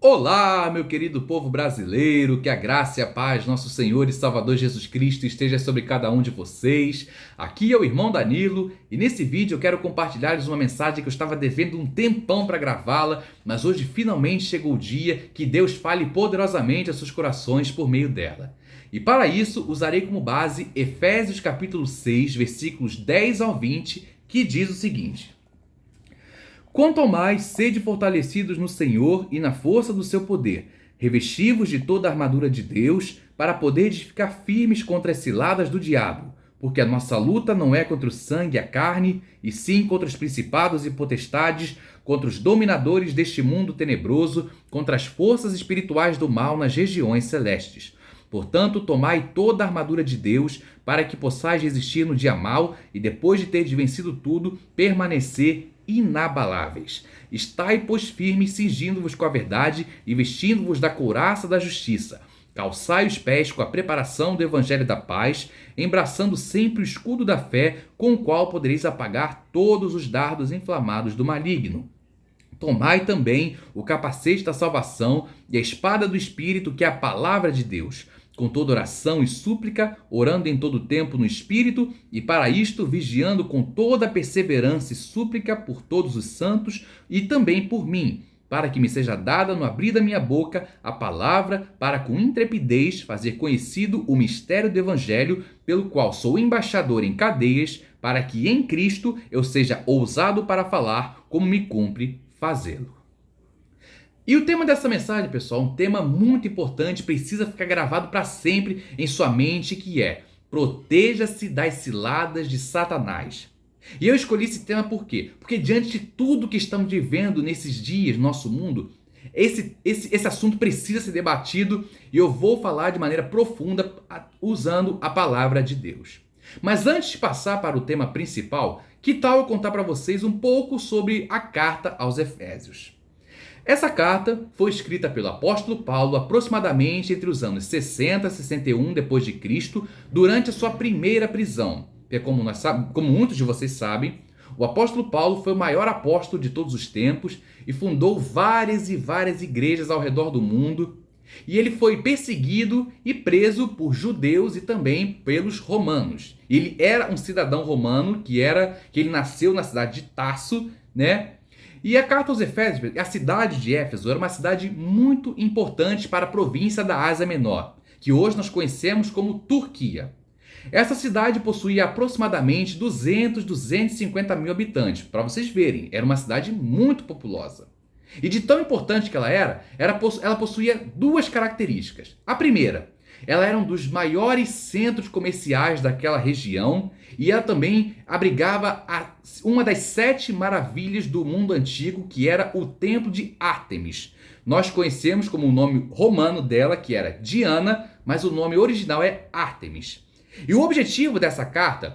Olá, meu querido povo brasileiro, que a graça e a paz, nosso Senhor e Salvador Jesus Cristo esteja sobre cada um de vocês. Aqui é o irmão Danilo e nesse vídeo eu quero compartilhar-lhes uma mensagem que eu estava devendo um tempão para gravá-la, mas hoje finalmente chegou o dia que Deus fale poderosamente aos seus corações por meio dela. E para isso usarei como base Efésios capítulo 6, versículos 10 ao 20, que diz o seguinte: Quanto ao mais, sede fortalecidos no Senhor e na força do seu poder, revestivos de toda a armadura de Deus, para poderes ficar firmes contra as ciladas do diabo, porque a nossa luta não é contra o sangue e a carne, e sim contra os principados e potestades, contra os dominadores deste mundo tenebroso, contra as forças espirituais do mal nas regiões celestes. Portanto, tomai toda a armadura de Deus, para que possais resistir no dia mau, e depois de teres vencido tudo, permanecer inabaláveis. Estai, pois, firmes, cingindo-vos com a verdade e vestindo-vos da couraça da justiça. Calçai os pés com a preparação do evangelho da paz, embraçando sempre o escudo da fé, com o qual podereis apagar todos os dardos inflamados do maligno. Tomai também o capacete da salvação e a espada do Espírito, que é a palavra de Deus, com toda oração e súplica, orando em todo tempo no Espírito, e para isto vigiando com toda perseverança e súplica por todos os santos e também por mim, para que me seja dada no abrir da minha boca a palavra, para com intrepidez fazer conhecido o mistério do Evangelho, pelo qual sou embaixador em cadeias, para que em Cristo eu seja ousado para falar, como me cumpre fazê-lo. E o tema dessa mensagem, pessoal, um tema muito importante, precisa ficar gravado para sempre em sua mente, que é: proteja-se das ciladas de Satanás. E eu escolhi esse tema por quê? Porque diante de tudo que estamos vivendo nesses dias no nosso mundo, esse assunto precisa ser debatido, e eu vou falar de maneira profunda usando a palavra de Deus. Mas antes de passar para o tema principal, que tal eu contar para vocês um pouco sobre a carta aos Efésios? Essa carta foi escrita pelo apóstolo Paulo aproximadamente entre os anos 60 e 61 depois de Cristo, durante a sua primeira prisão. Como muitos de vocês sabem, o apóstolo Paulo foi o maior apóstolo de todos os tempos e fundou várias e várias igrejas ao redor do mundo. E ele foi perseguido e preso por judeus e também pelos romanos. Ele era um cidadão romano que ele nasceu na cidade de Tarso, né? E a carta aos Efésios, a cidade de Éfeso, era uma cidade muito importante para a província da Ásia Menor, que hoje nós conhecemos como Turquia. Essa cidade possuía aproximadamente 250 mil habitantes. Para vocês verem, era uma cidade muito populosa. E de tão importante que ela possuía duas características. A primeira, ela era um dos maiores centros comerciais daquela região, e ela também abrigava uma das 7 maravilhas do mundo antigo, que era o Templo de Ártemis. Nós conhecemos como o nome romano dela, que era Diana, mas o nome original é Ártemis. E o objetivo dessa carta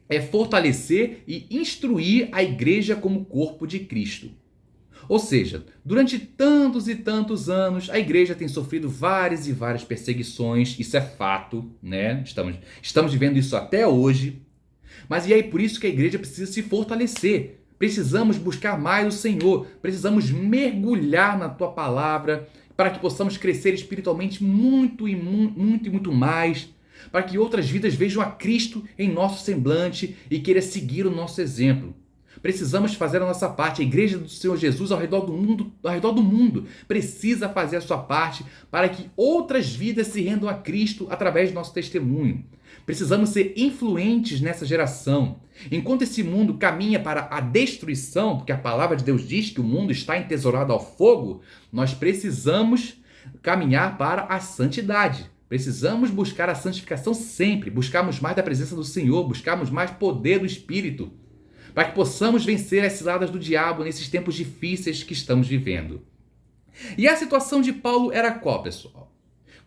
é fortalecer e instruir a igreja como corpo de Cristo. Ou seja, durante tantos e tantos anos, a igreja tem sofrido várias e várias perseguições, isso é fato, né? Estamos vivendo isso até hoje. Mas e aí, por isso que a igreja precisa se fortalecer. Precisamos buscar mais o Senhor, precisamos mergulhar na tua palavra, para que possamos crescer espiritualmente muito e muito mais, para que outras vidas vejam a Cristo em nosso semblante e queiram seguir o nosso exemplo. Precisamos fazer a nossa parte. A igreja do Senhor Jesus ao redor do mundo precisa fazer a sua parte para que outras vidas se rendam a Cristo através do nosso testemunho. Precisamos ser influentes nessa geração. Enquanto esse mundo caminha para a destruição, porque a palavra de Deus diz que o mundo está entesourado ao fogo, nós precisamos caminhar para a santidade. Precisamos buscar a santificação sempre, buscarmos mais da presença do Senhor, buscarmos mais poder do Espírito, para que possamos vencer as ciladas do diabo nesses tempos difíceis que estamos vivendo. E a situação de Paulo era qual, pessoal?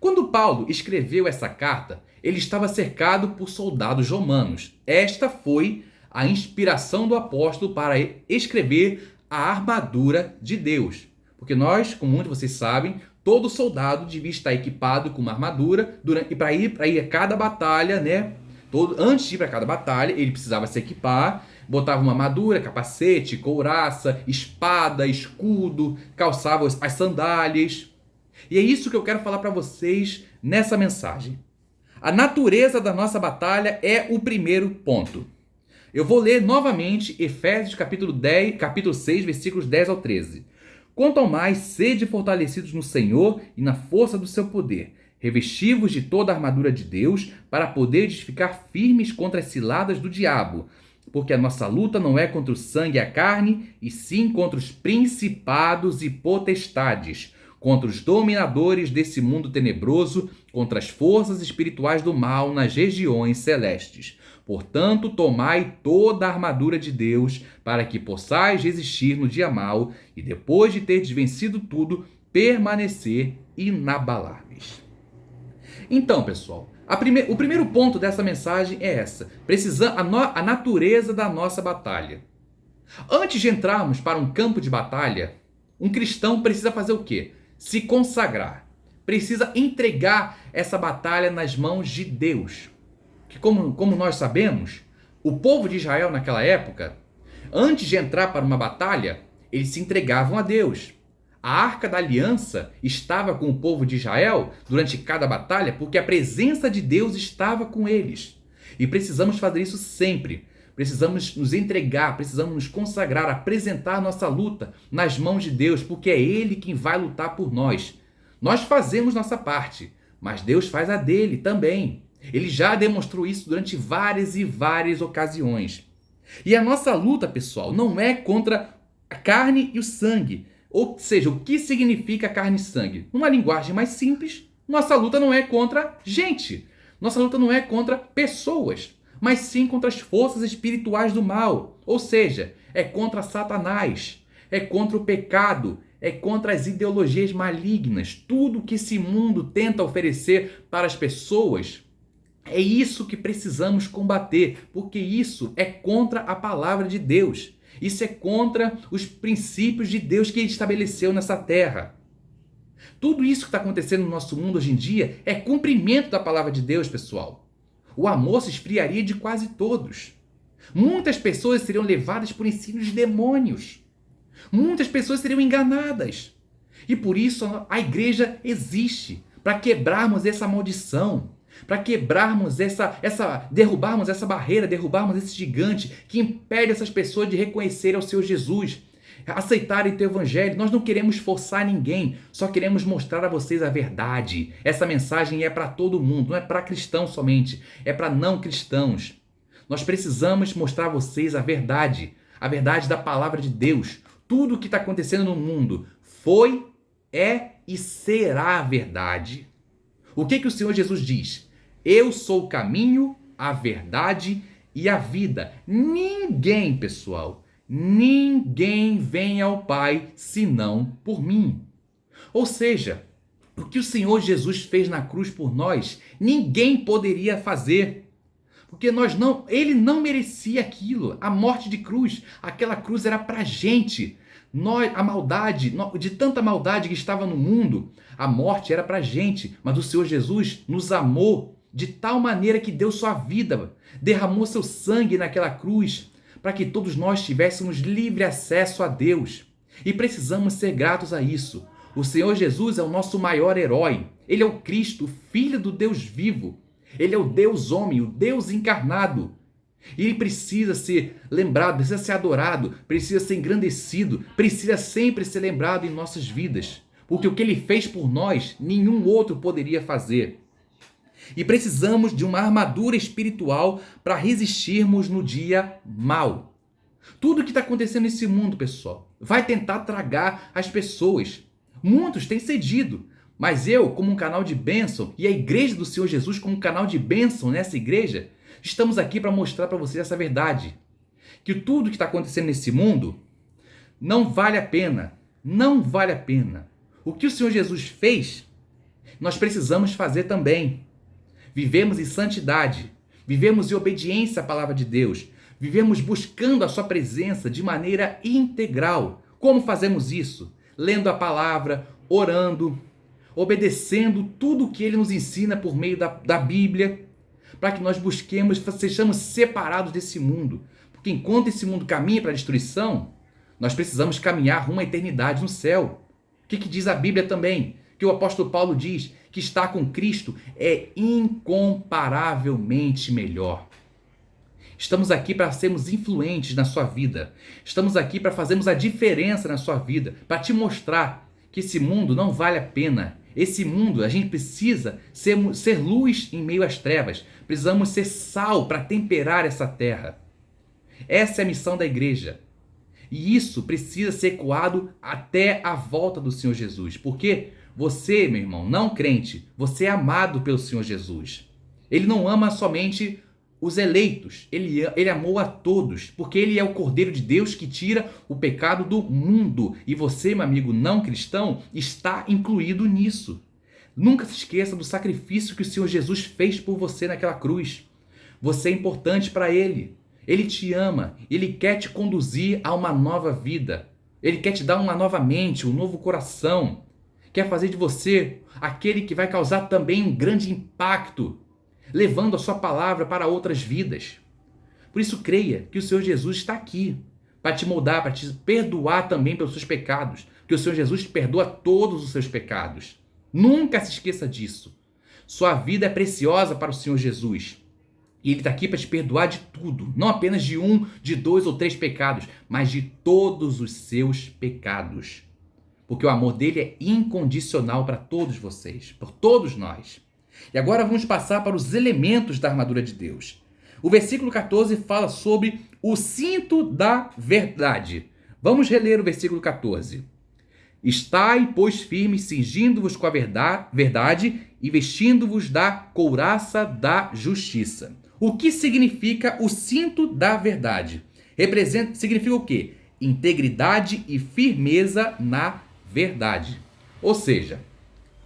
Quando Paulo escreveu essa carta, ele estava cercado por soldados romanos. Esta foi a inspiração do apóstolo para escrever a armadura de Deus. Porque nós, como muitos de vocês sabem, todo soldado devia estar equipado com uma armadura e para ir a cada batalha, né? Antes de ir para cada batalha, ele precisava se equipar, botavam uma armadura, capacete, couraça, espada, escudo, calçavam as sandálias. E é isso que eu quero falar para vocês nessa mensagem. A natureza da nossa batalha é o primeiro ponto. Eu vou ler novamente Efésios capítulo 6, versículos 10 ao 13. Quanto ao mais, sede fortalecidos no Senhor e na força do seu poder, revesti-vos de toda a armadura de Deus, para poderes ficar firmes contra as ciladas do diabo. Porque a nossa luta não é contra o sangue e a carne, e sim contra os principados e potestades, contra os dominadores desse mundo tenebroso, contra as forças espirituais do mal nas regiões celestes. Portanto, tomai toda a armadura de Deus, para que possais resistir no dia mau, e depois de teres vencido tudo, permanecer inabaláveis. Então, pessoal, o primeiro ponto dessa mensagem é essa. A natureza da nossa batalha. Antes de entrarmos para um campo de batalha, um cristão precisa fazer o quê? Se consagrar. Precisa entregar essa batalha nas mãos de Deus. Que como nós sabemos, o povo de Israel naquela época, antes de entrar para uma batalha, eles se entregavam a Deus. A Arca da Aliança estava com o povo de Israel durante cada batalha porque a presença de Deus estava com eles. E precisamos fazer isso sempre. Precisamos nos entregar, precisamos nos consagrar, apresentar nossa luta nas mãos de Deus, porque é Ele quem vai lutar por nós. Nós fazemos nossa parte, mas Deus faz a dele também. Ele já demonstrou isso durante várias e várias ocasiões. E a nossa luta, pessoal, não é contra a carne e o sangue. Ou seja, o que significa carne e sangue? Numa linguagem mais simples, nossa luta não é contra gente. Nossa luta não é contra pessoas, mas sim contra as forças espirituais do mal. Ou seja, é contra Satanás, é contra o pecado, é contra as ideologias malignas. Tudo que esse mundo tenta oferecer para as pessoas, é isso que precisamos combater, porque isso é contra a palavra de Deus. Isso é contra os princípios de Deus que Ele estabeleceu nessa terra. Tudo isso que está acontecendo no nosso mundo hoje em dia é cumprimento da palavra de Deus, pessoal. O amor se esfriaria de quase todos. Muitas pessoas seriam levadas por ensinos de demônios. Muitas pessoas seriam enganadas. E por isso a igreja existe, para quebrarmos essa maldição, para quebrarmos derrubarmos essa barreira, derrubarmos esse gigante que impede essas pessoas de reconhecerem o seu Jesus, aceitarem o teu evangelho. Nós não queremos forçar ninguém, só queremos mostrar a vocês a verdade. Essa mensagem é para todo mundo, não é para cristãos somente, é para não cristãos. Nós precisamos mostrar a vocês a verdade da palavra de Deus. Tudo o que está acontecendo no mundo foi, é e será a verdade. O que o Senhor Jesus diz? Eu sou o caminho, a verdade e a vida. Ninguém, pessoal, ninguém vem ao Pai senão por mim. Ou seja, o que o Senhor Jesus fez na cruz por nós, ninguém poderia fazer. Porque Ele não merecia aquilo, a morte de cruz. Aquela cruz era pra gente. A maldade, de tanta maldade que estava no mundo, a morte era pra gente, mas o Senhor Jesus nos amou de tal maneira que deu sua vida, derramou seu sangue naquela cruz, para que todos nós tivéssemos livre acesso a Deus. E precisamos ser gratos a isso. O Senhor Jesus é o nosso maior herói. Ele é o Cristo, o Filho do Deus vivo. Ele é o Deus homem, o Deus encarnado. E ele precisa ser lembrado, precisa ser adorado, precisa ser engrandecido, precisa sempre ser lembrado em nossas vidas. Porque o que ele fez por nós, nenhum outro poderia fazer. E precisamos de uma armadura espiritual para resistirmos no dia mau. Tudo que está acontecendo nesse mundo, pessoal, vai tentar tragar as pessoas. Muitos têm cedido. Mas eu, como um canal de bênção, e a Igreja do Senhor Jesus como um canal de bênção nessa igreja, estamos aqui para mostrar para vocês essa verdade. Que tudo que está acontecendo nesse mundo não vale a pena. Não vale a pena. O que o Senhor Jesus fez, nós precisamos fazer também. Vivemos em santidade. Vivemos em obediência à palavra de Deus. Vivemos buscando a sua presença de maneira integral. Como fazemos isso? Lendo a palavra, orando, obedecendo tudo o que ele nos ensina por meio da Bíblia, para que nós busquemos, sejamos separados desse mundo. Porque enquanto esse mundo caminha para a destruição, nós precisamos caminhar rumo à eternidade no céu. O que diz a Bíblia também? Que o apóstolo Paulo diz que estar com Cristo é incomparavelmente melhor. Estamos aqui para sermos influentes na sua vida. Estamos aqui para fazermos a diferença na sua vida, para te mostrar que esse mundo não vale a pena. Esse mundo, a gente precisa ser luz em meio às trevas. Precisamos ser sal para temperar essa terra. Essa é a missão da igreja. E isso precisa ser ecoado até a volta do Senhor Jesus. Porque você, meu irmão, não crente, você é amado pelo Senhor Jesus. Ele não ama somente os eleitos, ele amou a todos, porque ele é o Cordeiro de Deus que tira o pecado do mundo. E você, meu amigo não cristão, está incluído nisso. Nunca se esqueça do sacrifício que o Senhor Jesus fez por você naquela cruz. Você é importante para ele. Ele te ama, ele quer te conduzir a uma nova vida. Ele quer te dar uma nova mente, um novo coração. Quer fazer de você aquele que vai causar também um grande impacto, levando a sua palavra para outras vidas. Por isso creia que o Senhor Jesus está aqui para te moldar, para te perdoar também pelos seus pecados. Que o Senhor Jesus te perdoa todos os seus pecados. Nunca se esqueça disso. Sua vida é preciosa para o Senhor Jesus. E Ele está aqui para te perdoar de tudo. Não apenas de 1, de 2 ou 3 pecados, mas de todos os seus pecados. Porque o amor dele é incondicional para todos vocês, por todos nós. E agora vamos passar para os elementos da armadura de Deus. O versículo 14 fala sobre o cinto da verdade. Vamos reler o versículo 14. Estai, pois, firmes, cingindo-vos com a verdade e vestindo-vos da couraça da justiça. O que significa o cinto da verdade? Significa o quê? Integridade e firmeza na verdade. Ou seja,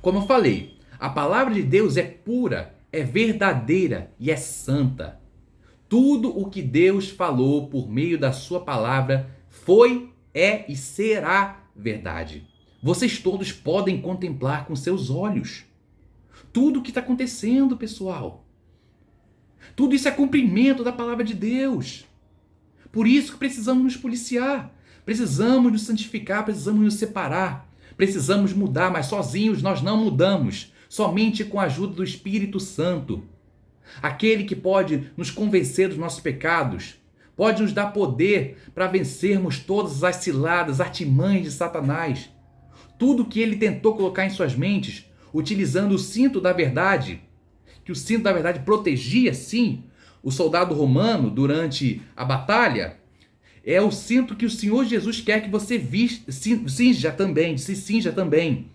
como eu falei, a palavra de Deus é pura, é verdadeira e é santa. Tudo o que Deus falou por meio da sua palavra foi, é e será verdade. Vocês todos podem contemplar com seus olhos tudo o que está acontecendo, pessoal. Tudo isso é cumprimento da palavra de Deus. Por isso que precisamos nos policiar, precisamos nos santificar, precisamos nos separar, precisamos mudar, mas sozinhos nós não mudamos, somente com a ajuda do Espírito Santo. Aquele que pode nos convencer dos nossos pecados, pode nos dar poder para vencermos todas as ciladas, artimanhas de Satanás. Tudo que ele tentou colocar em suas mentes, utilizando o cinto da verdade, que o cinto da verdade protegia, sim, o soldado romano durante a batalha, é o cinto que o Senhor Jesus quer que você cinja também, se cinja também.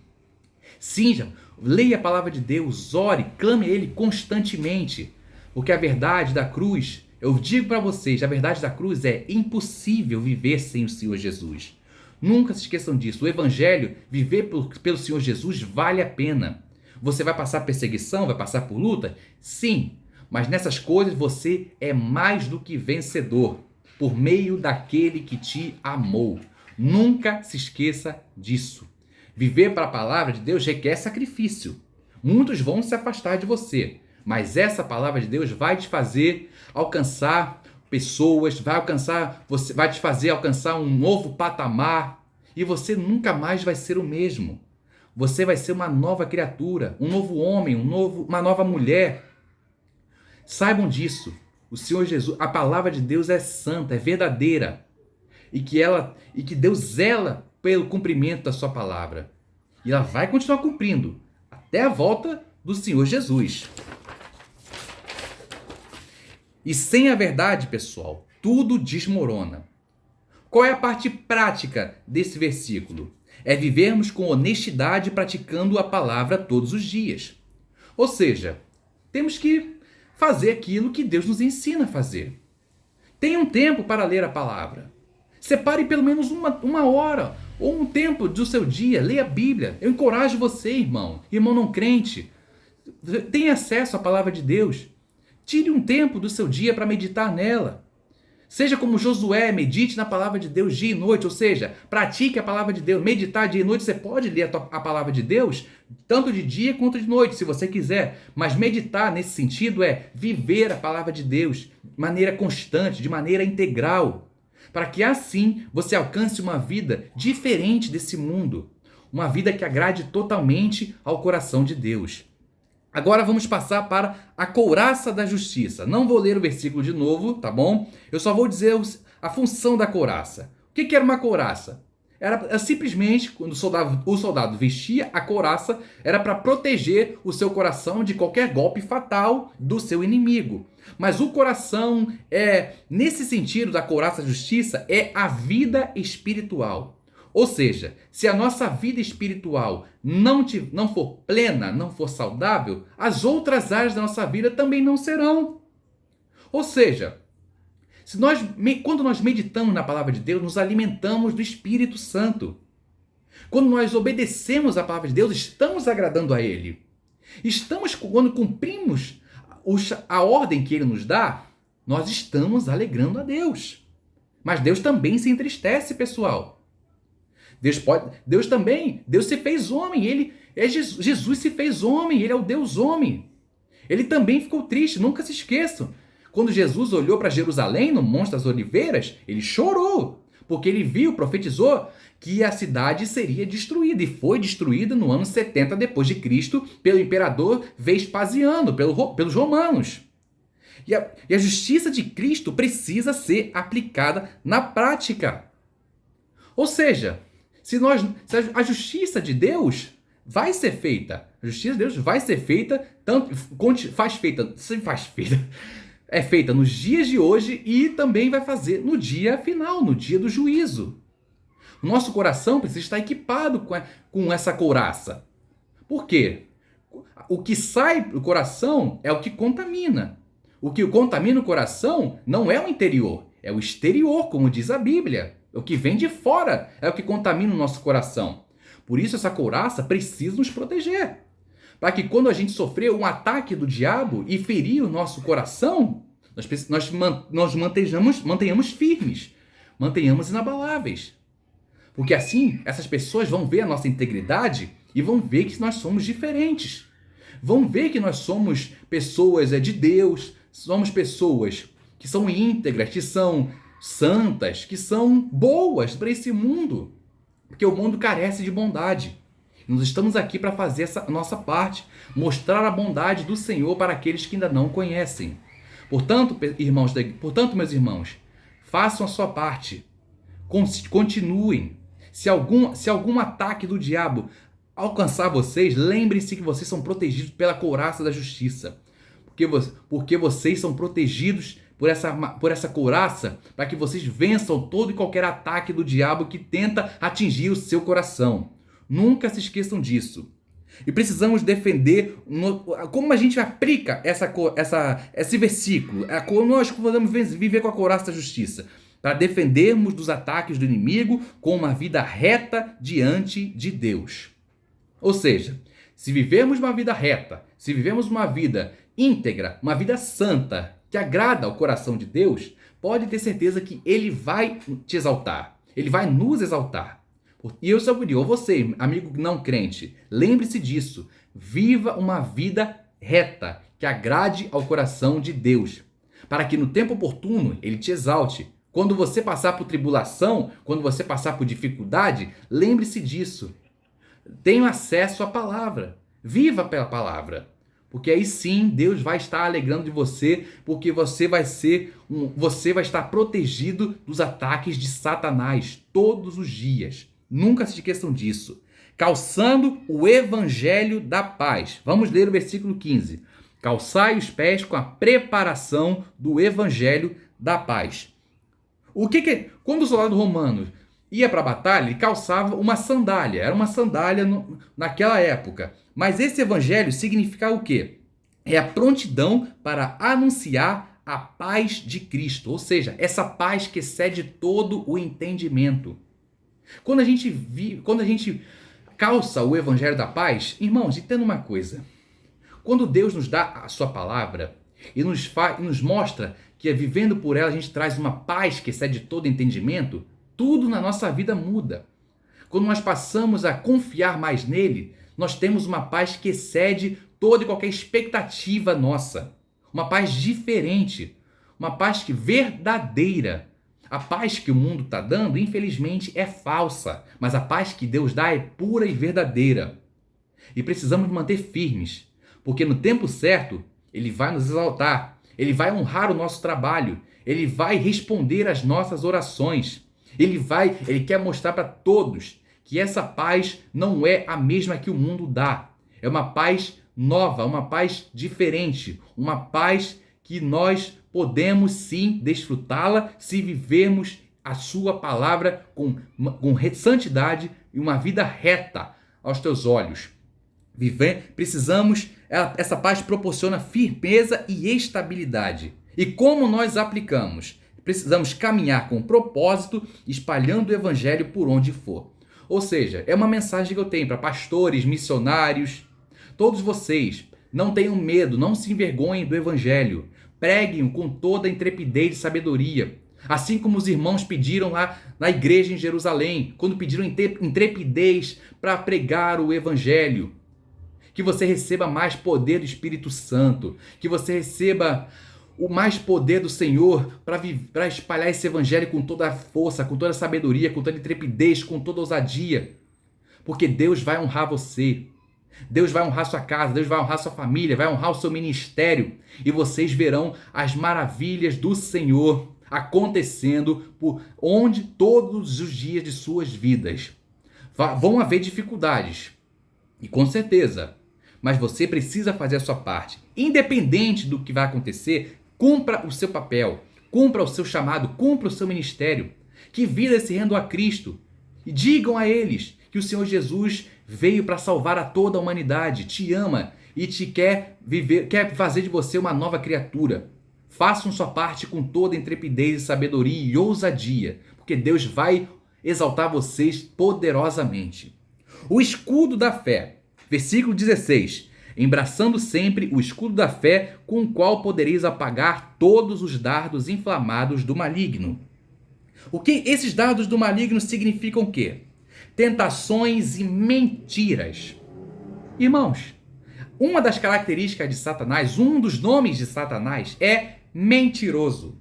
Cinja, leia a palavra de Deus, ore, clame a Ele constantemente, porque a verdade da cruz, eu digo para vocês, a verdade da cruz é impossível viver sem o Senhor Jesus. Nunca se esqueçam disso. O Evangelho, viver pelo Senhor Jesus, vale a pena. Você vai passar perseguição, vai passar por luta? Sim, mas nessas coisas você é mais do que vencedor, por meio daquele que te amou. Nunca se esqueça disso. Viver para a palavra de Deus requer sacrifício. Muitos vão se afastar de você, mas essa palavra de Deus vai te fazer alcançar pessoas, vai te fazer alcançar um novo patamar, e você nunca mais vai ser o mesmo. Você vai ser uma nova criatura, um novo homem, uma nova mulher. Saibam disso. O Senhor Jesus, a palavra de Deus é santa, é verdadeira, e que Deus zela pelo cumprimento da sua palavra. E ela vai continuar cumprindo até a volta do Senhor Jesus. E sem a verdade, pessoal, tudo desmorona. Qual é a parte prática desse versículo? É vivermos com honestidade praticando a palavra todos os dias. Ou seja, temos que fazer aquilo que Deus nos ensina a fazer. Tenha um tempo para ler a palavra. Separe pelo menos uma hora ou um tempo do seu dia, leia a Bíblia. Eu encorajo você, irmão não crente. Tenha acesso à palavra de Deus. Tire um tempo do seu dia para meditar nela. Seja como Josué, medite na palavra de Deus dia e noite, ou seja, pratique a palavra de Deus. Meditar dia e noite, você pode ler a palavra de Deus, tanto de dia quanto de noite, se você quiser. Mas meditar nesse sentido é viver a palavra de Deus de maneira constante, de maneira integral, para que assim você alcance uma vida diferente desse mundo. Uma vida que agrade totalmente ao coração de Deus. Agora vamos passar para a couraça da justiça. Não vou ler o versículo de novo, tá bom? Eu só vou dizer a função da couraça. O que era uma couraça? Era simplesmente, quando o soldado vestia a couraça, era para proteger o seu coração de qualquer golpe fatal do seu inimigo. Mas o coração, nesse sentido da couraça da justiça, é a vida espiritual. Ou seja, se a nossa vida espiritual não for plena, não for saudável, as outras áreas da nossa vida também não serão. Ou seja, quando nós meditamos na palavra de Deus, nos alimentamos do Espírito Santo. Quando nós obedecemos a palavra de Deus, estamos agradando a Ele. Quando cumprimos a ordem que Ele nos dá, nós estamos alegrando a Deus. Mas Deus também se entristece, pessoal. Deus se fez homem, Jesus se fez homem, ele é o Deus homem. Ele também ficou triste, nunca se esqueçam. Quando Jesus olhou para Jerusalém, no Monte das Oliveiras, ele chorou, porque ele profetizou que a cidade seria destruída, e foi destruída no ano 70 depois de Cristo pelo imperador Vespasiano, pelos romanos. E a justiça de Cristo precisa ser aplicada na prática. Ou seja, se a justiça de Deus vai ser feita, é feita nos dias de hoje e também vai fazer no dia final, no dia do juízo. O nosso coração precisa estar equipado com essa couraça. Por quê? O que sai do coração é o que contamina. O que contamina o coração não é o interior, é o exterior, como diz a Bíblia. O que vem de fora é o que contamina o nosso coração. Por isso essa couraça precisa nos proteger. Para que quando a gente sofrer um ataque do diabo e ferir o nosso coração, nós mantenhamos firmes, mantenhamos inabaláveis. Porque assim essas pessoas vão ver a nossa integridade e vão ver que nós somos diferentes. Vão ver que nós somos pessoas de Deus, somos pessoas que são íntegras, que são santas, que são boas para esse mundo. Porque o mundo carece de bondade. Nós estamos aqui para fazer essa nossa parte, mostrar a bondade do Senhor para aqueles que ainda não conhecem. Portanto, meus irmãos, façam a sua parte. Continuem. Se algum ataque do diabo alcançar vocês, lembrem-se que vocês são protegidos pela couraça da justiça. Porque vocês são protegidos por essa couraça, para que vocês vençam todo e qualquer ataque do diabo que tenta atingir o seu coração. Nunca se esqueçam disso. E precisamos defender como a gente aplica esse versículo, como nós podemos viver com a couraça da justiça, para defendermos dos ataques do inimigo com uma vida reta diante de Deus. Ou seja, se vivermos uma vida reta, se vivemos uma vida íntegra, uma vida santa, que agrada ao coração de Deus, pode ter certeza que Ele vai te exaltar. Ele vai nos exaltar. E eu só digo, você, amigo não crente, lembre-se disso. Viva uma vida reta, que agrade ao coração de Deus, para que no tempo oportuno Ele te exalte. Quando você passar por tribulação, quando você passar por dificuldade, lembre-se disso. Tenha acesso à palavra. Viva pela palavra. Porque aí sim Deus vai estar alegrando de você, porque você vai estar protegido dos ataques de Satanás todos os dias. Nunca se esqueçam disso. Calçando o evangelho da paz. Vamos ler o versículo 15. Calçai os pés com a preparação do evangelho da paz. Quando o soldado romano ia para a batalha, ele calçava uma sandália. Era uma sandália naquela época. Mas esse evangelho significa o quê? É a prontidão para anunciar a paz de Cristo. Ou seja, essa paz que excede todo o entendimento. Quando a gente calça o evangelho da paz, irmãos, entenda uma coisa. Quando Deus nos dá a sua palavra, e nos mostra que vivendo por ela a gente traz uma paz que excede todo entendimento, tudo na nossa vida muda. Quando nós passamos a confiar mais nele, nós temos uma paz que excede toda e qualquer expectativa nossa. Uma paz diferente, uma paz verdadeira. A paz que o mundo está dando, infelizmente, é falsa, mas a paz que Deus dá é pura e verdadeira. E precisamos manter firmes, porque no tempo certo, Ele vai nos exaltar, Ele vai honrar o nosso trabalho, Ele vai responder às nossas orações. Ele quer mostrar para todos que essa paz não é a mesma que o mundo dá. É uma paz nova, uma paz diferente, uma paz que nós podemos sim desfrutá-la se vivermos a sua palavra com santidade e uma vida reta aos teus olhos. Essa paz proporciona firmeza e estabilidade. E como nós aplicamos? Precisamos caminhar com propósito, espalhando o evangelho por onde for. Ou seja, é uma mensagem que eu tenho para pastores, missionários, todos vocês. Não tenham medo, não se envergonhem do evangelho. Preguem-o com toda a intrepidez e sabedoria. Assim como os irmãos pediram lá na igreja em Jerusalém, quando pediram intrepidez para pregar o evangelho. Que você receba mais poder do Espírito Santo, que você receba o mais poder do Senhor para espalhar esse evangelho com toda a força, com toda a sabedoria, com toda a intrepidez, com toda a ousadia. Porque Deus vai honrar você. Deus vai honrar sua casa, Deus vai honrar sua família, vai honrar o seu ministério. E vocês verão as maravilhas do Senhor acontecendo por onde todos os dias de suas vidas. Vão haver dificuldades. E com certeza. Mas você precisa fazer a sua parte. Independente do que vai acontecer, cumpra o seu papel, cumpra o seu chamado, cumpra o seu ministério. Que vidas se rendam a Cristo. E digam a eles que o Senhor Jesus veio para salvar a toda a humanidade, te ama e quer fazer de você uma nova criatura. Façam sua parte com toda intrepidez, sabedoria e ousadia, porque Deus vai exaltar vocês poderosamente. O escudo da fé, versículo 16. Embraçando sempre o escudo da fé, com o qual podereis apagar todos os dardos inflamados do maligno. O que esses dardos do maligno significam o quê? Tentações e mentiras. Irmãos, uma das características de Satanás, um dos nomes de Satanás é mentiroso.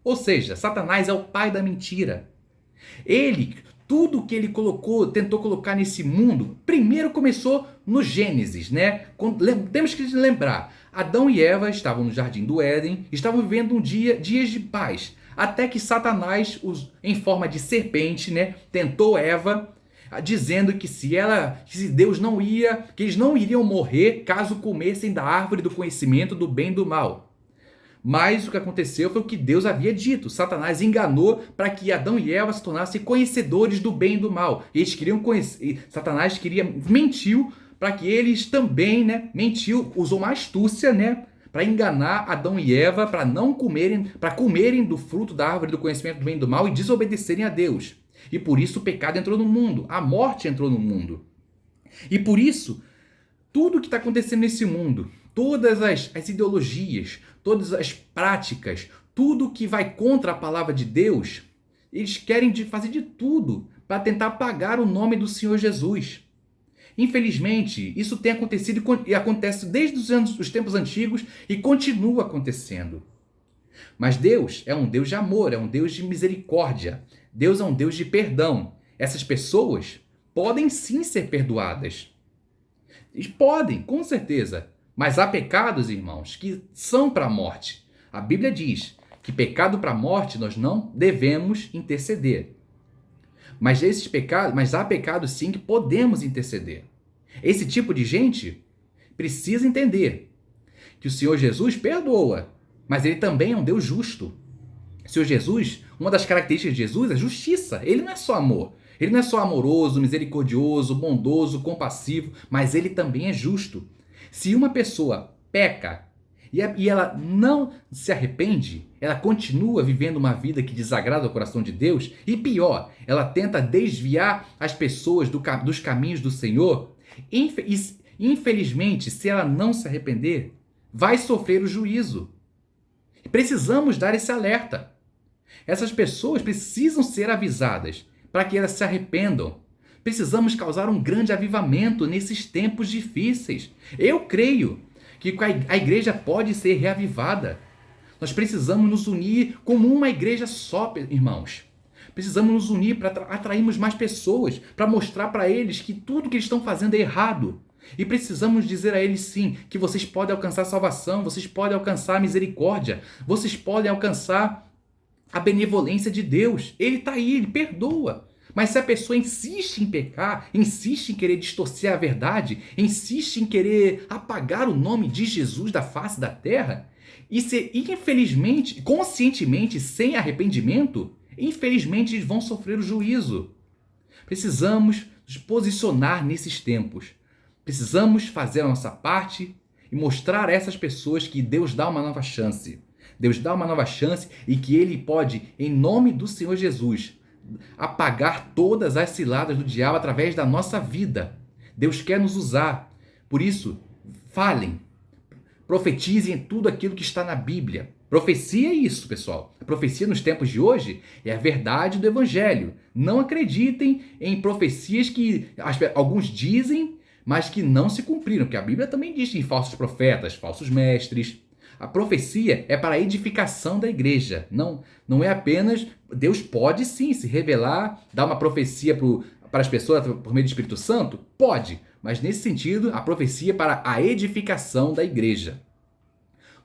Ou seja, Satanás é o pai da mentira. Tudo que ele tentou colocar nesse mundo, primeiro começou no Gênesis, né? Temos que lembrar, Adão e Eva estavam no Jardim do Éden, estavam vivendo dias de paz, até que Satanás, em forma de serpente, né, tentou Eva, dizendo que que eles não iriam morrer caso comessem da árvore do conhecimento do bem e do mal. Mas o que aconteceu foi o que Deus havia dito. Satanás enganou para que Adão e Eva se tornassem conhecedores do bem e do mal. Eles queriam conhecer. Satanás mentiu para que eles também, né? Usou uma astúcia, né? Para enganar Adão e Eva, para comerem do fruto da árvore do conhecimento do bem e do mal e desobedecerem a Deus. E por isso o pecado entrou no mundo, a morte entrou no mundo. E por isso, tudo que está acontecendo nesse mundo, todas as ideologias, todas as práticas, tudo que vai contra a palavra de Deus, eles querem fazer de tudo para tentar apagar o nome do Senhor Jesus. Infelizmente, isso tem acontecido e acontece desde os tempos antigos e continua acontecendo. Mas Deus é um Deus de amor, é um Deus de misericórdia. Deus é um Deus de perdão. Essas pessoas podem sim ser perdoadas. Eles podem, com certeza. Mas há pecados, irmãos, que são para a morte. A Bíblia diz que pecado para a morte nós não devemos interceder. Mas há pecados sim que podemos interceder. Esse tipo de gente precisa entender que o Senhor Jesus perdoa, mas ele também é um Deus justo. O Senhor Jesus, uma das características de Jesus é justiça. Ele não é só amor. Ele não é só amoroso, misericordioso, bondoso, compassivo, mas ele também é justo. Se uma pessoa peca e ela não se arrepende, ela continua vivendo uma vida que desagrada o coração de Deus, e pior, ela tenta desviar as pessoas dos caminhos do Senhor, infelizmente, se ela não se arrepender, vai sofrer o juízo. Precisamos dar esse alerta. Essas pessoas precisam ser avisadas para que elas se arrependam. Precisamos causar um grande avivamento nesses tempos difíceis. Eu creio que a igreja pode ser reavivada. Nós precisamos nos unir como uma igreja só, irmãos. Precisamos nos unir para atrairmos mais pessoas, para mostrar para eles que tudo que eles estão fazendo é errado. E precisamos dizer a eles sim, que vocês podem alcançar salvação, vocês podem alcançar a misericórdia, vocês podem alcançar a benevolência de Deus. Ele está aí, ele perdoa. Mas se a pessoa insiste em pecar, insiste em querer distorcer a verdade, insiste em querer apagar o nome de Jesus da face da terra, e se infelizmente, conscientemente, sem arrependimento, infelizmente eles vão sofrer o juízo. Precisamos nos posicionar nesses tempos. Precisamos fazer a nossa parte e mostrar a essas pessoas que Deus dá uma nova chance. Deus dá uma nova chance e que Ele pode, em nome do Senhor Jesus, apagar todas as ciladas do diabo através da nossa vida. Deus quer nos usar. Por isso, falem, profetizem tudo aquilo que está na Bíblia. Profecia é isso, pessoal. A profecia nos tempos de hoje é a verdade do Evangelho. Não acreditem em profecias que alguns dizem, mas que não se cumpriram, porque a Bíblia também diz em falsos profetas, falsos mestres. A profecia é para a edificação da igreja. Não é apenas... Deus pode sim se revelar, dar uma profecia para as pessoas por meio do Espírito Santo? Pode, mas nesse sentido, a profecia é para a edificação da igreja.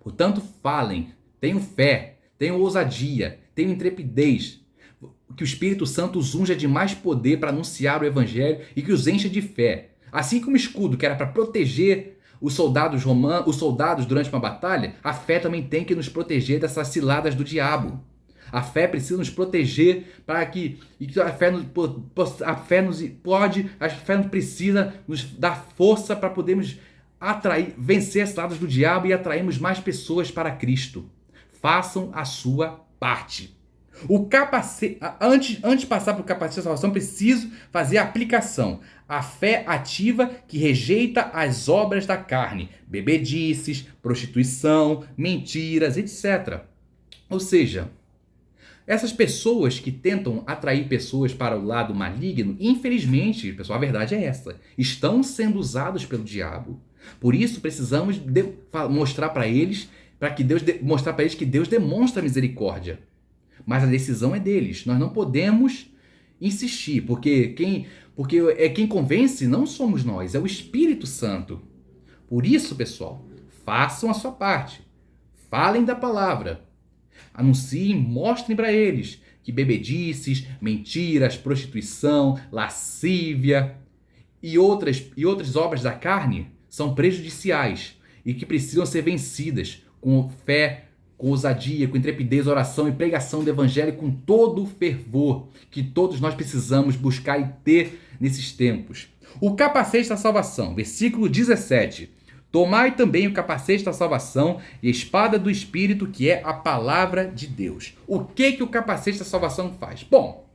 Portanto, falem, tenham fé, tenham ousadia, tenham intrepidez, que o Espírito Santo os unja de mais poder para anunciar o Evangelho e que os encha de fé. Assim como o escudo, que era para proteger os soldados romanos, os soldados durante uma batalha, a fé também tem que nos proteger dessas ciladas do diabo. A fé precisa nos proteger para que a fé nos precisa nos dar força para podermos vencer as ciladas do diabo e atrairmos mais pessoas para Cristo. Façam a sua parte. O capacete, antes de passar para o capacete da salvação, preciso fazer a aplicação. A fé ativa que rejeita as obras da carne, bebedices, prostituição, mentiras, etc. Ou seja, essas pessoas que tentam atrair pessoas para o lado maligno, infelizmente, pessoal, a verdade é essa, estão sendo usados pelo diabo. Por isso precisamos mostrar para eles, que Deus demonstra misericórdia. Mas a decisão é deles. Nós não podemos insistir, porque quem convence não somos nós, é o Espírito Santo. Por isso, pessoal, façam a sua parte. Falem da palavra. Anunciem, mostrem para eles que bebedices, mentiras, prostituição, lascívia e outras obras da carne são prejudiciais e que precisam ser vencidas com fé, com ousadia, com intrepidez, oração e pregação do Evangelho com todo o fervor que todos nós precisamos buscar e ter nesses tempos. O capacete da salvação, versículo 17. Tomai também o capacete da salvação e a espada do Espírito, que é a palavra de Deus. O que o capacete da salvação faz? Bom,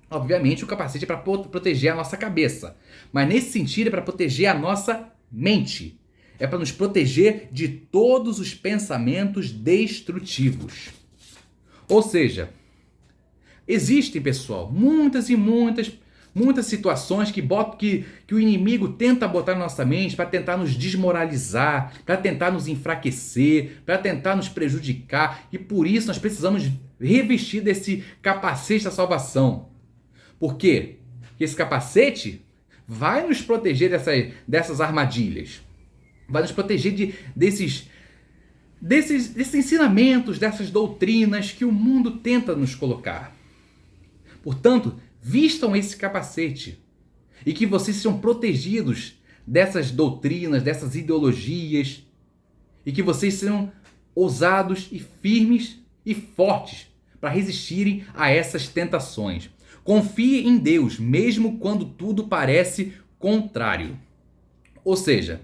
obviamente o capacete é para proteger a nossa cabeça, mas nesse sentido é para proteger a nossa mente. É para nos proteger de todos os pensamentos destrutivos. Ou seja, existem, pessoal, muitas situações que o inimigo tenta botar na nossa mente para tentar nos desmoralizar, para tentar nos enfraquecer, para tentar nos prejudicar. E por isso nós precisamos revestir desse capacete da salvação. Por quê? Porque esse capacete vai nos proteger dessas armadilhas. Vai nos proteger desses ensinamentos, dessas doutrinas que o mundo tenta nos colocar. Portanto, vistam esse capacete e que vocês sejam protegidos dessas doutrinas, dessas ideologias e que vocês sejam ousados e firmes e fortes para resistirem a essas tentações. Confie em Deus, mesmo quando tudo parece contrário. Ou seja,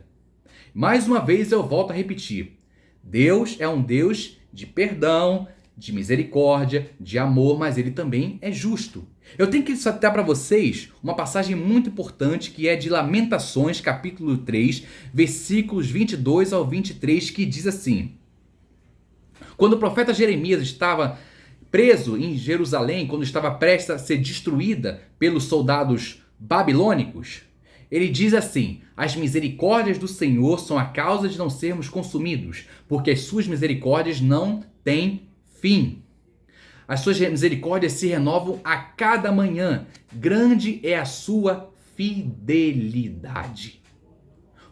mais uma vez eu volto a repetir, Deus é um Deus de perdão, de misericórdia, de amor, mas ele também é justo. Eu tenho que citar para vocês uma passagem muito importante que é de Lamentações, capítulo 3, versículos 22 ao 23, que diz assim: quando o profeta Jeremias estava preso em Jerusalém, quando estava prestes a ser destruída pelos soldados babilônicos, ele diz assim: as misericórdias do Senhor são a causa de não sermos consumidos, porque as suas misericórdias não têm fim. As suas misericórdias se renovam a cada manhã. Grande é a sua fidelidade.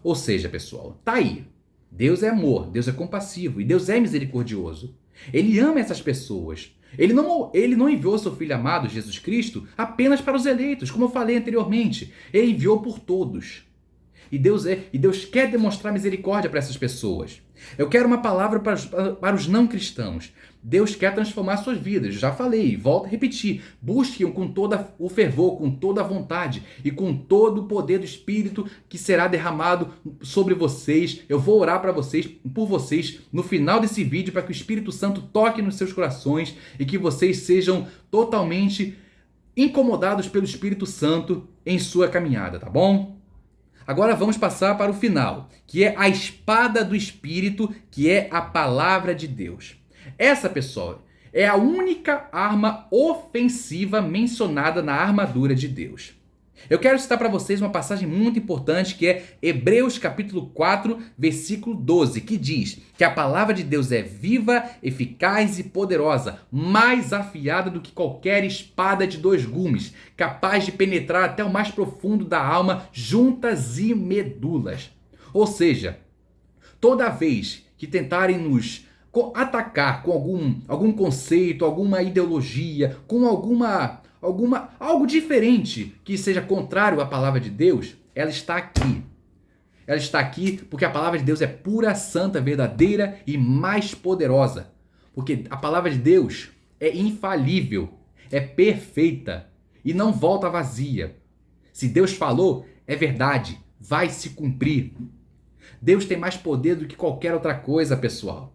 Ou seja, pessoal, tá aí. Deus é amor, Deus é compassivo e Deus é misericordioso. Ele ama essas pessoas. Ele não enviou seu Filho amado, Jesus Cristo, apenas para os eleitos, como eu falei anteriormente. Ele enviou por todos. E Deus quer demonstrar misericórdia para essas pessoas. Eu quero uma palavra para os não cristãos. Deus quer transformar suas vidas. Já falei, volto a repetir. Busquem com todo o fervor, com toda a vontade e com todo o poder do Espírito que será derramado sobre vocês. Eu vou orar por vocês no final desse vídeo para que o Espírito Santo toque nos seus corações e que vocês sejam totalmente incomodados pelo Espírito Santo em sua caminhada, tá bom? Agora vamos passar para o final, que é a espada do Espírito, que é a palavra de Deus. Essa, pessoal, é a única arma ofensiva mencionada na armadura de Deus. Eu quero citar para vocês uma passagem muito importante que é Hebreus capítulo 4, versículo 12, que diz que a palavra de Deus é viva, eficaz e poderosa, mais afiada do que qualquer espada de dois gumes, capaz de penetrar até o mais profundo da alma, juntas e medulas. Ou seja, toda vez que tentarem nos atacar com algum conceito, alguma ideologia, com algo diferente que seja contrário à palavra de Deus, ela está aqui. Ela está aqui porque a palavra de Deus é pura, santa, verdadeira e mais poderosa. Porque a palavra de Deus é infalível, é perfeita e não volta vazia. Se Deus falou, é verdade, vai se cumprir. Deus tem mais poder do que qualquer outra coisa, pessoal.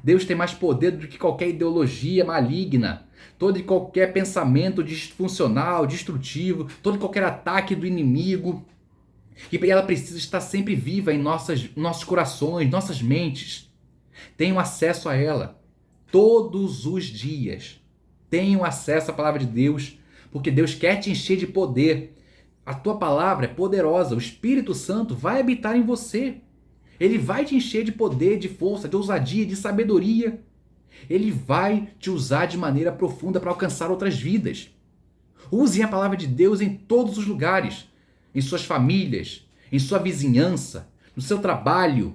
Deus tem mais poder do que qualquer ideologia maligna, todo e qualquer pensamento disfuncional, destrutivo, todo e qualquer ataque do inimigo. E ela precisa estar sempre viva em nossos corações, nossas mentes. Tenham acesso a ela todos os dias. Tenham acesso à palavra de Deus, porque Deus quer te encher de poder. A tua palavra é poderosa, o Espírito Santo vai habitar em você. Ele vai te encher de poder, de força, de ousadia, de sabedoria. Ele vai te usar de maneira profunda para alcançar outras vidas. Usem a palavra de Deus em todos os lugares. Em suas famílias, em sua vizinhança, no seu trabalho.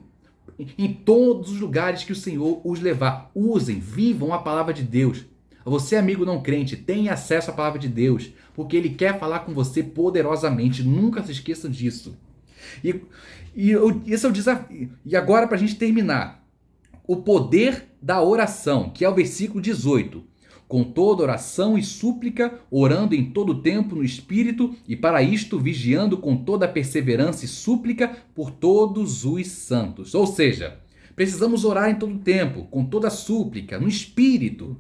Em todos os lugares que o Senhor os levar. Usem, vivam a palavra de Deus. Você, amigo não crente, tenha acesso à palavra de Deus. Porque Ele quer falar com você poderosamente. Nunca se esqueçam disso. Esse é o desafio. E agora, para a gente terminar, o poder da oração, que é o versículo 18. Com toda oração e súplica, orando em todo tempo no Espírito, e para isto vigiando com toda perseverança e súplica por todos os santos. Ou seja, precisamos orar em todo tempo, com toda súplica, no Espírito.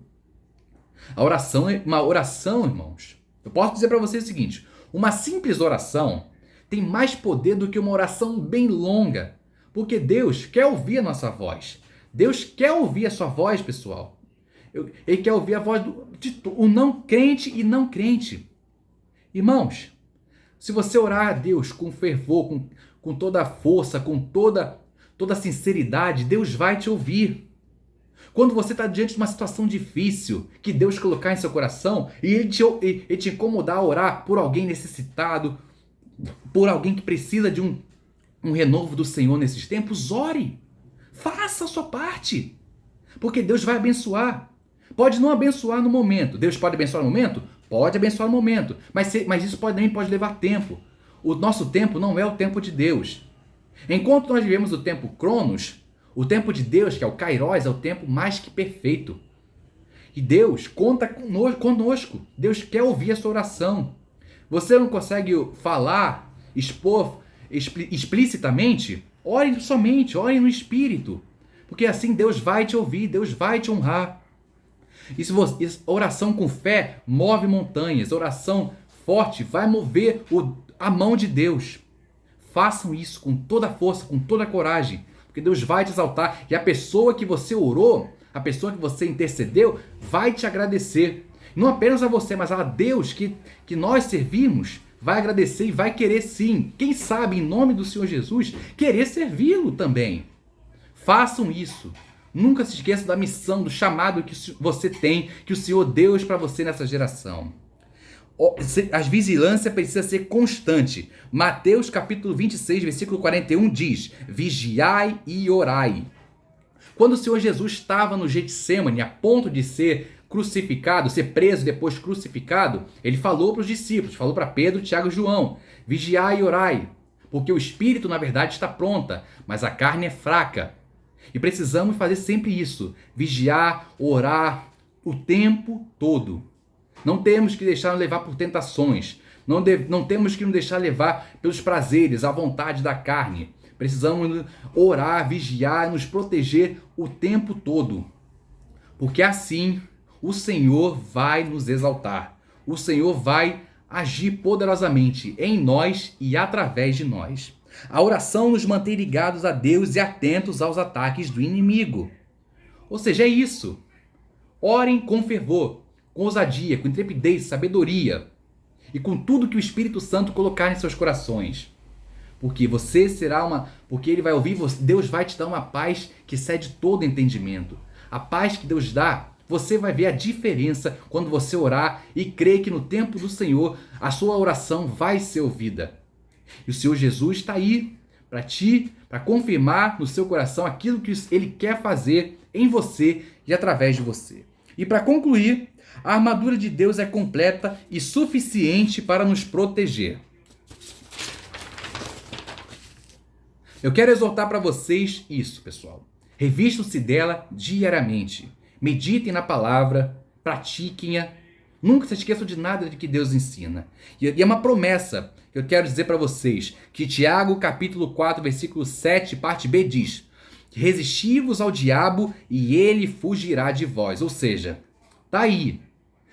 A oração é uma oração, irmãos. Eu posso dizer para vocês o seguinte: uma simples oração tem mais poder do que uma oração bem longa. Porque Deus quer ouvir a nossa voz. Deus quer ouvir a sua voz, pessoal. Ele quer ouvir a voz do não crente e não crente. Irmãos, se você orar a Deus com fervor, com toda a força, com toda a sinceridade, Deus vai te ouvir. Quando você está diante de uma situação difícil, que Deus colocar em seu coração, e Ele te incomodar a orar por alguém necessitado, por alguém que precisa de um renovo do Senhor nesses tempos, ore. Faça a sua parte. Porque Deus vai abençoar. Pode não abençoar no momento. Deus pode abençoar no momento? Pode abençoar no momento. Mas isso também pode levar tempo. O nosso tempo não é o tempo de Deus. Enquanto nós vivemos o tempo Cronos, o tempo de Deus, que é o Kairos, é o tempo mais que perfeito. E Deus conta conosco. Deus quer ouvir a sua oração. Você não consegue falar, expor explicitamente? Ore somente, ore no Espírito. Porque assim Deus vai te ouvir, Deus vai te honrar. E se você, oração com fé move montanhas. Oração forte vai mover a mão de Deus. Façam isso com toda a força, com toda a coragem, porque Deus vai te exaltar. E a pessoa que você orou, a pessoa que você intercedeu, vai te agradecer. Não apenas a você, mas a Deus que nós servimos, vai agradecer e vai querer sim, quem sabe em nome do Senhor Jesus, querer servi-lo também. Façam isso. Nunca se esqueça da missão, do chamado que você tem, que o Senhor deu para você nessa geração. A vigilância precisa ser constante. Mateus capítulo 26, versículo 41 diz: vigiai e orai. Quando o Senhor Jesus estava no Getsêmani, a ponto de ser crucificado, ser preso e depois crucificado, ele falou para os discípulos, falou para Pedro, Tiago e João: vigiai e orai, porque o espírito na verdade está pronta, mas a carne é fraca. E precisamos fazer sempre isso, vigiar, orar o tempo todo. Não temos que deixar nos levar por tentações. Não temos que nos deixar levar pelos prazeres, a vontade da carne. Precisamos orar, vigiar, nos proteger o tempo todo. Porque assim o Senhor vai nos exaltar. O Senhor vai agir poderosamente em nós e através de nós. A oração nos mantém ligados a Deus e atentos aos ataques do inimigo. Ou seja, é isso. Orem com fervor, com ousadia, com intrepidez, sabedoria e com tudo que o Espírito Santo colocar em seus corações. Porque porque ele vai ouvir, Deus vai te dar uma paz que excede todo entendimento. A paz que Deus dá, você vai ver a diferença quando você orar e crer que no tempo do Senhor a sua oração vai ser ouvida. E o Senhor Jesus está aí para confirmar no seu coração aquilo que ele quer fazer em você e através de você. E para concluir, a armadura de Deus é completa e suficiente para nos proteger. Eu quero exortar para vocês isso, pessoal. Revistam-se dela diariamente. Meditem na palavra, pratiquem-a. Nunca se esqueçam de nada de que Deus ensina. E é uma promessa que eu quero dizer para vocês, que Tiago capítulo 4, versículo 7, parte B diz: resisti-vos ao diabo e ele fugirá de vós. Ou seja, tá aí.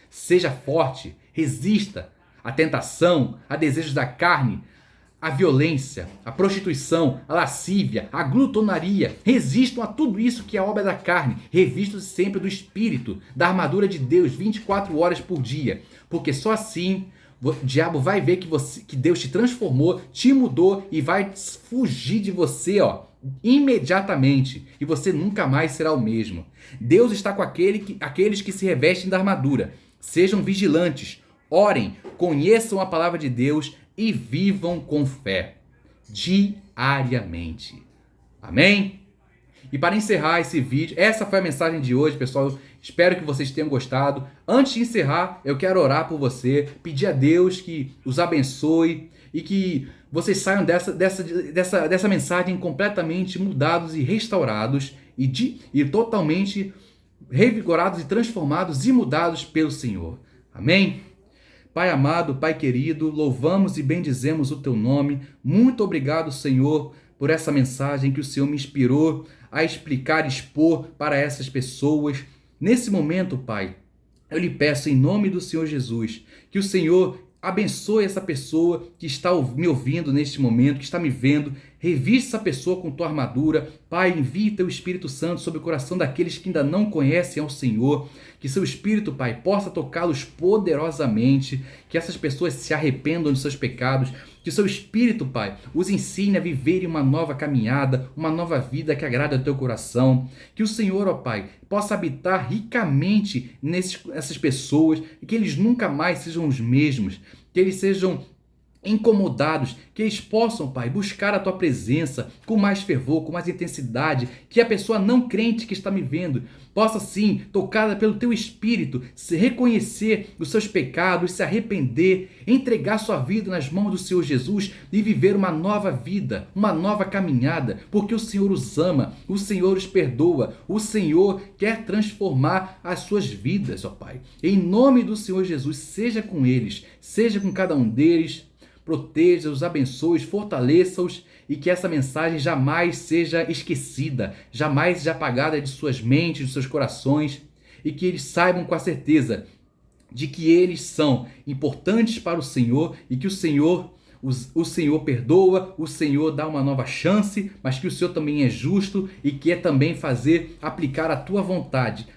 Seja forte, resista à tentação, a desejos da carne, à violência, à prostituição, à lascívia, à glutonaria. Resistam a tudo isso que é obra da carne. Revistam-se sempre do Espírito, da armadura de Deus, 24 horas por dia. Porque só assim o diabo vai ver que Deus te transformou, te mudou e vai fugir de você, imediatamente. E você nunca mais será o mesmo. Deus está com aqueles que se revestem da armadura. Sejam vigilantes, orem, conheçam a palavra de Deus e vivam com fé, diariamente. Amém? E para encerrar esse vídeo, essa foi a mensagem de hoje, pessoal. Espero que vocês tenham gostado. Antes de encerrar, eu quero orar por você, pedir a Deus que os abençoe e que vocês saiam dessa mensagem completamente mudados e restaurados e totalmente revigorados e transformados e mudados pelo Senhor. Amém? Pai amado, Pai querido, louvamos e bendizemos o Teu nome. Muito obrigado, Senhor, por essa mensagem que o Senhor me inspirou a explicar e expor para essas pessoas. Nesse momento, Pai, eu lhe peço em nome do Senhor Jesus, que o Senhor abençoe essa pessoa que está me ouvindo neste momento, que está me vendo. Reviste essa pessoa com tua armadura. Pai, envie teu Espírito Santo sobre o coração daqueles que ainda não conhecem ao Senhor. Que seu Espírito, Pai, possa tocá-los poderosamente. Que essas pessoas se arrependam de seus pecados. Que seu Espírito, Pai, os ensine a viverem uma nova caminhada, uma nova vida que agrada ao teu coração. Que o Senhor, ó Pai, possa habitar ricamente nessas pessoas e que eles nunca mais sejam os mesmos. Que eles sejam incomodados, que eles possam, Pai, buscar a Tua presença com mais fervor, com mais intensidade, que a pessoa não crente que está me vendo possa sim, tocada pelo Teu Espírito, se reconhecer os seus pecados, se arrepender, entregar sua vida nas mãos do Senhor Jesus e viver uma nova vida, uma nova caminhada, porque o Senhor os ama, o Senhor os perdoa, o Senhor quer transformar as suas vidas, ó Pai. Em nome do Senhor Jesus, seja com eles, seja com cada um deles. Proteja-os, abençoe-os, fortaleça-os e que essa mensagem jamais seja esquecida, jamais seja apagada de suas mentes, de seus corações. e que eles saibam com a certeza de que eles são importantes para o Senhor e que o Senhor perdoa, o Senhor dá uma nova chance, mas que o Senhor também é justo e quer também aplicar a tua vontade,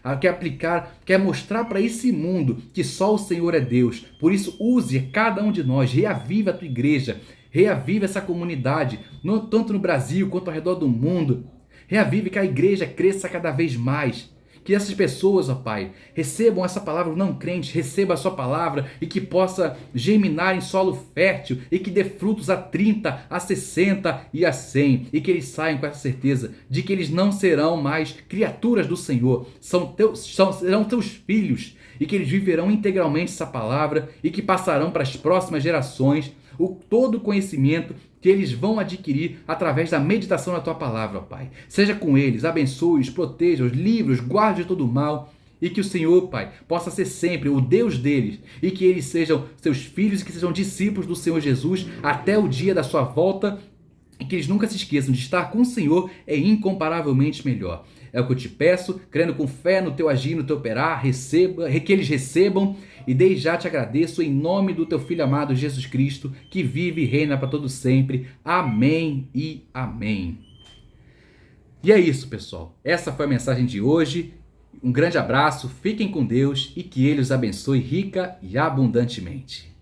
quer mostrar para esse mundo que só o Senhor é Deus. Por isso, use cada um de nós, reaviva a tua igreja, reaviva essa comunidade, tanto no Brasil quanto ao redor do mundo. Reavive que a igreja cresça cada vez mais. Que essas pessoas, ó Pai, recebam essa palavra, não crente, receba a sua palavra e que possa germinar em solo fértil e que dê frutos a 30, a 60 e a 100. E que eles saiam com essa certeza de que eles não serão mais criaturas do Senhor, serão teus filhos e que eles viverão integralmente essa palavra e que passarão para as próximas gerações todo o conhecimento que eles vão adquirir através da meditação na tua palavra, ó Pai. Seja com eles, abençoe-os, proteja-os, livre-os, guarde de todo o mal. E que o Senhor, Pai, possa ser sempre o Deus deles. E que eles sejam seus filhos e que sejam discípulos do Senhor Jesus até o dia da sua volta. E que eles nunca se esqueçam de estar com o Senhor é incomparavelmente melhor. É o que eu te peço, crendo com fé no teu agir, no teu operar, que eles recebam. E desde já te agradeço em nome do teu Filho amado Jesus Cristo, que vive e reina para todo sempre. Amém e amém. E é isso, pessoal. Essa foi a mensagem de hoje. Um grande abraço, fiquem com Deus e que Ele os abençoe rica e abundantemente.